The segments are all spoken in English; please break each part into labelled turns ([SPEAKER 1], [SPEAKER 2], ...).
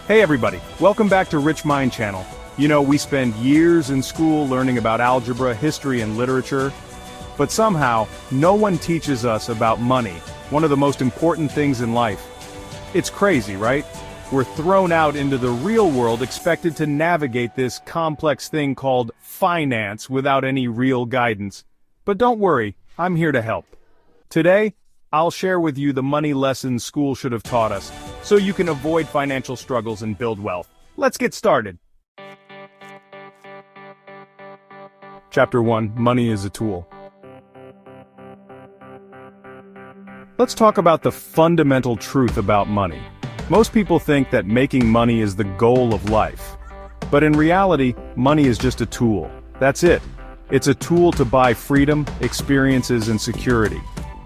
[SPEAKER 1] Hey everybody, welcome back to Rich Mind Channel. You know, we spend years in school learning about algebra, history, and literature, but somehow, no one teaches us about money, one of the most important things in life. It's crazy, right? We're thrown out into the real world expected to navigate this complex thing called finance without any real guidance. But don't worry, I'm here to help. Today, I'll share with you the money lessons school should have taught us, so you can avoid financial struggles and build wealth. Let's get started. Chapter 1, Money is a Tool. Let's talk about the fundamental truth about money. Most people think that making money is the goal of life. But in reality, money is just a tool. That's it. It's a tool to buy freedom, experiences, and security.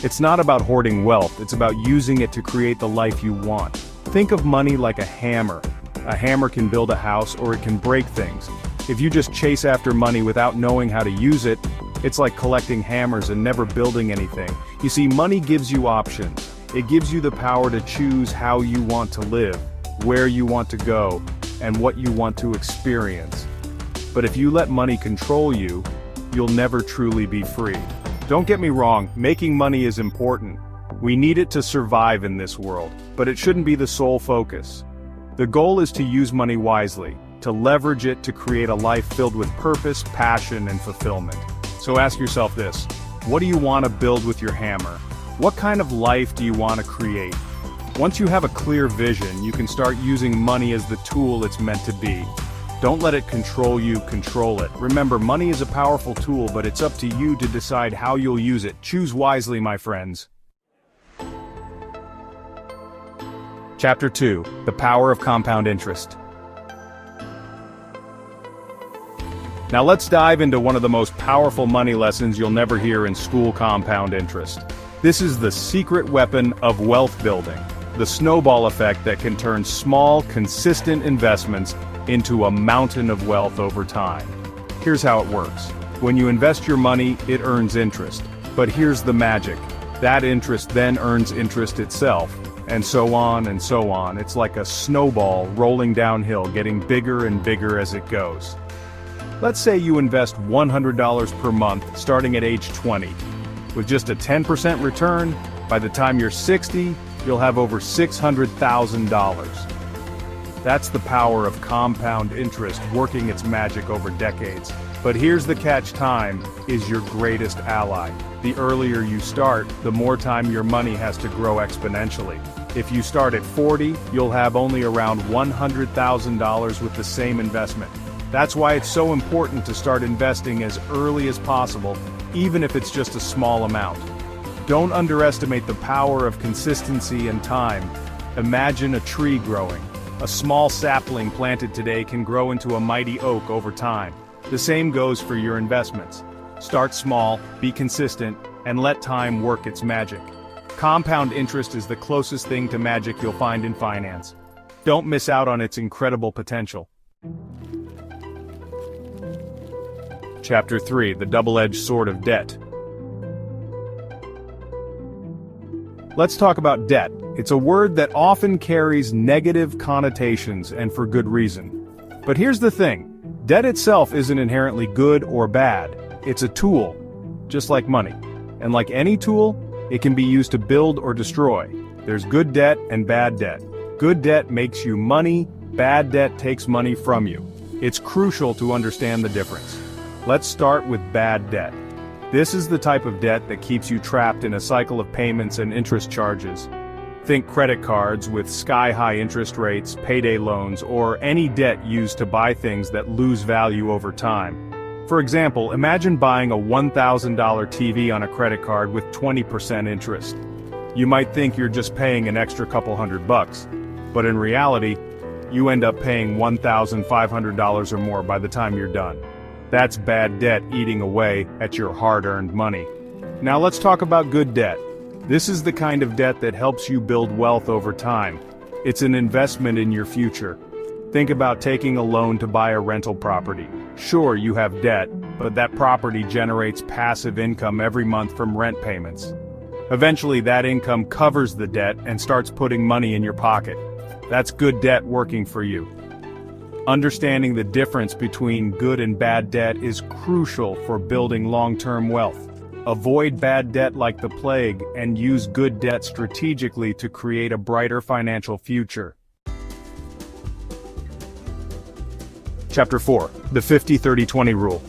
[SPEAKER 1] It's not about hoarding wealth, it's about using it to create the life you want. Think of money like a hammer. A hammer can build a house or it can break things. If you just chase after money without knowing how to use it, it's like collecting hammers and never building anything. You see, money gives you options. It gives you the power to choose how you want to live, where you want to go, and what you want to experience. But if you let money control you, you'll never truly be free. Don't get me wrong, making money is important. We need it to survive in this world, but it shouldn't be the sole focus. The goal is to use money wisely, to leverage it to create a life filled with purpose, passion, and fulfillment. So ask yourself this: what do you want to build with your hammer? What kind of life do you want to create? Once you have a clear vision, you can start using money as the tool it's meant to be. Don't let it control you, control it. Remember, money is a powerful tool, but it's up to you to decide how you'll use it. Choose wisely, my friends. Chapter 2, The Power of Compound Interest. Now let's dive into one of the most powerful money lessons you'll never hear in school: compound interest. This is the secret weapon of wealth building, the snowball effect that can turn small, consistent investments into a mountain of wealth over time. Here's how it works. When you invest your money, it earns interest. But here's the magic. That interest then earns interest itself, and so on and so on. It's like a snowball rolling downhill, getting bigger and bigger as it goes. Let's say you invest $100 per month starting at age 20. With just a 10% return, by the time you're 60, you'll have over $600,000. That's the power of compound interest working its magic over decades. But here's the catch: time is your greatest ally. The earlier you start, the more time your money has to grow exponentially. If you start at 40, you'll have only around $100,000 with the same investment. That's why it's so important to start investing as early as possible, even if it's just a small amount. Don't underestimate the power of consistency and time. Imagine a tree growing. A small sapling planted today can grow into a mighty oak over time. The same goes for your investments. Start small, be consistent, and let time work its magic. Compound interest is the closest thing to magic you'll find in finance. Don't miss out on its incredible potential. Chapter 3, The Double-Edged Sword of Debt. Let's talk about debt. It's a word that often carries negative connotations, and for good reason. But here's the thing: debt itself isn't inherently good or bad. It's a tool, just like money. And like any tool, it can be used to build or destroy. There's good debt and bad debt. Good debt makes you money, bad debt takes money from you. It's crucial to understand the difference. Let's start with bad debt. This is the type of debt that keeps you trapped in a cycle of payments and interest charges. Think credit cards with sky-high interest rates, payday loans, or any debt used to buy things that lose value over time. For example, imagine buying a $1,000 TV on a credit card with 20% interest. You might think you're just paying an extra couple $100, but in reality, you end up paying $1,500 or more by the time you're done. That's bad debt eating away at your hard-earned money. Now let's talk about good debt. This is the kind of debt that helps you build wealth over time. It's an investment in your future. Think about taking a loan to buy a rental property. Sure, you have debt, but that property generates passive income every month from rent payments. Eventually, that income covers the debt and starts putting money in your pocket. That's good debt working for you. Understanding the difference between good and bad debt is crucial for building long-term wealth. Avoid bad debt like the plague and use good debt strategically to create a brighter financial future. Chapter 4. The 50-30-20 Rule.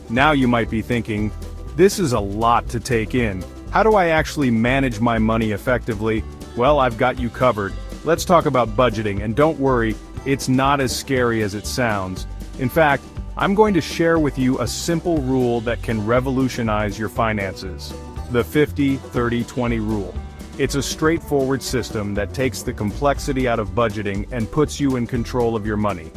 [SPEAKER 1] Now you might be thinking, this is a lot to take in. How do I actually manage my money effectively? Well, I've got you covered. Let's talk about budgeting, and don't worry, it's not as scary as it sounds. In fact, I'm going to share with you a simple rule that can revolutionize your finances. The 50-30-20 Rule. It's a straightforward system that takes the complexity out of budgeting and puts you in control of your money.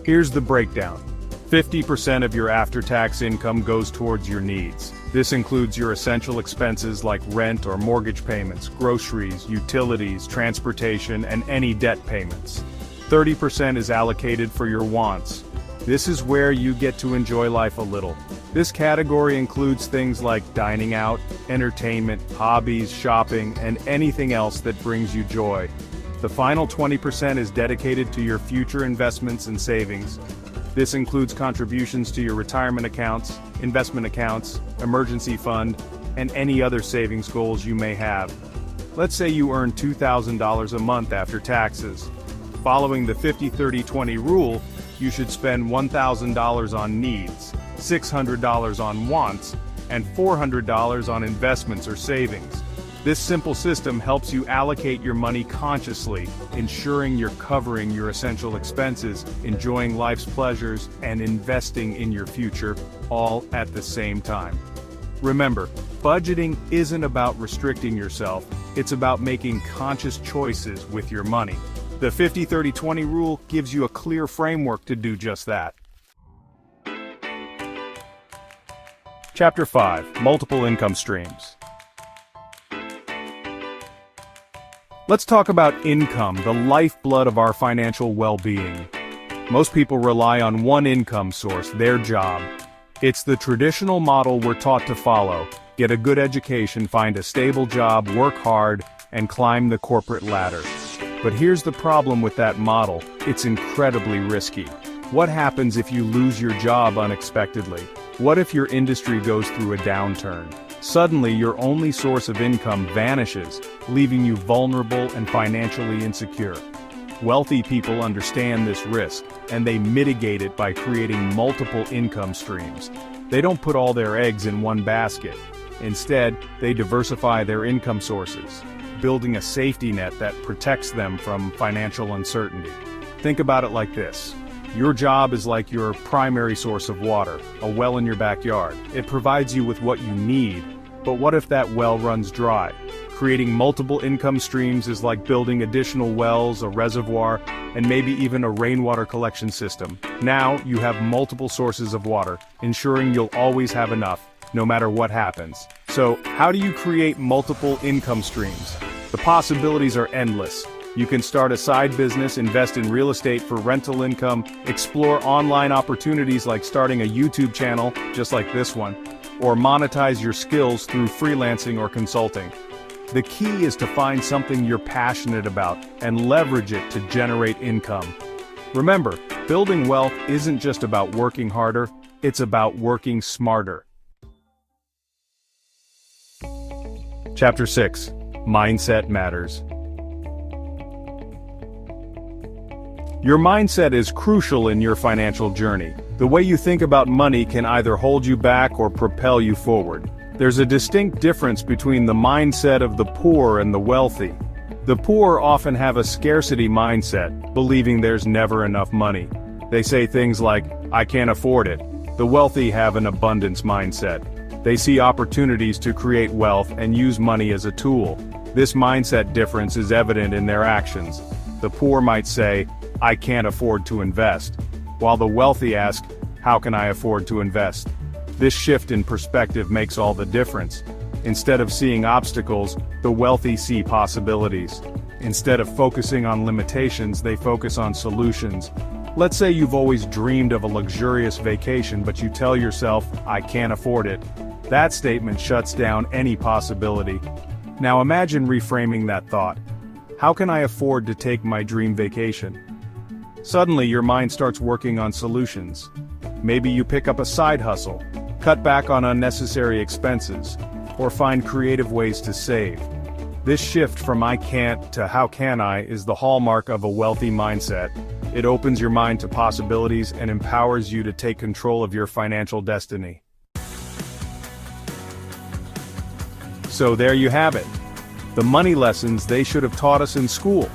[SPEAKER 1] Here's the breakdown. 50% of your after-tax income goes towards your needs. This includes your essential expenses like rent or mortgage payments, groceries, utilities, transportation, and any debt payments. 30% is allocated for your wants. This is where you get to enjoy life a little. This category includes things like dining out, entertainment, hobbies, shopping, and anything else that brings you joy. The final 20% is dedicated to your future investments and savings. This includes contributions to your retirement accounts, investment accounts, emergency fund, and any other savings goals you may have. Let's say you earn $2,000 a month after taxes. Following the 50-30-20 rule, you should spend $1,000 on needs, $600 on wants, and $400 on investments or savings. This simple system helps you allocate your money consciously, ensuring you're covering your essential expenses, enjoying life's pleasures, and investing in your future, all at the same time. Remember, budgeting isn't about restricting yourself, it's about making conscious choices with your money. The 50-30-20 rule gives you a clear framework to do just that. Chapter 5. Multiple income streams. Let's talk about income, the lifeblood of our financial well-being. Most people rely on one income source, their job. It's the traditional model we're taught to follow. Get a good education, find a stable job, work hard, and climb the corporate ladder. But here's the problem with that model. It's incredibly risky. What happens if you lose your job unexpectedly? What if your industry goes through a downturn? Suddenly, your only source of income vanishes, leaving you vulnerable and financially insecure. Wealthy people understand this risk, and they mitigate it by creating multiple income streams. They don't put all their eggs in one basket. Instead, they diversify their income sources, building a safety net that protects them from financial uncertainty. Think about it like this. Your job is like your primary source of water, a well in your backyard. It provides you with what you need, but what if that well runs dry? Creating multiple income streams is like building additional wells, a reservoir, and maybe even a rainwater collection system. Now, you have multiple sources of water, ensuring you'll always have enough, no matter what happens. So, how do you create multiple income streams? The possibilities are endless. You can start a side business, invest in real estate for rental income, explore online opportunities like starting a YouTube channel, just like this one, or monetize your skills through freelancing or consulting. The key is to find something you're passionate about and leverage it to generate income. Remember, building wealth isn't just about working harder, it's about working smarter. Chapter 6. Mindset Matters. Your mindset is crucial in your financial journey. The way you think about money can either hold you back or propel you forward. There's a distinct difference between the mindset of the poor and the wealthy. The poor often have a scarcity mindset, believing there's never enough money. They say things like, "I can't afford it." The wealthy have an abundance mindset. They see opportunities to create wealth and use money as a tool. This mindset difference is evident in their actions. The poor might say, "I can't afford to invest," while the wealthy ask, "How can I afford to invest?" This shift in perspective makes all the difference. Instead of seeing obstacles, the wealthy see possibilities. Instead of focusing on limitations, they focus on solutions. Let's say you've always dreamed of a luxurious vacation, but you tell yourself, "I can't afford it." That statement shuts down any possibility. Now imagine reframing that thought. How can I afford to take my dream vacation? Suddenly your mind starts working on solutions. Maybe you pick up a side hustle, cut back on unnecessary expenses, or find creative ways to save. This shift from I can't to how can I is the hallmark of a wealthy mindset. It opens your mind to possibilities and empowers you to take control of your financial destiny. So there you have it. The money lessons they should have taught us in school.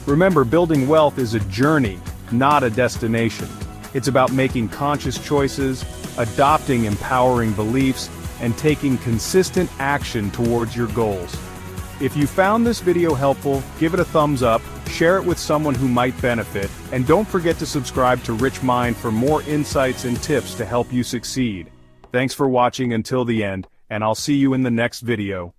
[SPEAKER 1] Remember, building wealth is a journey, not a destination. It's about making conscious choices, adopting empowering beliefs, and taking consistent action towards your goals. If you found this video helpful, give it a thumbs up, share it with someone who might benefit, and don't forget to subscribe to Rich Mind for more insights and tips to help you succeed. Thanks for watching until the end, and I'll see you in the next video.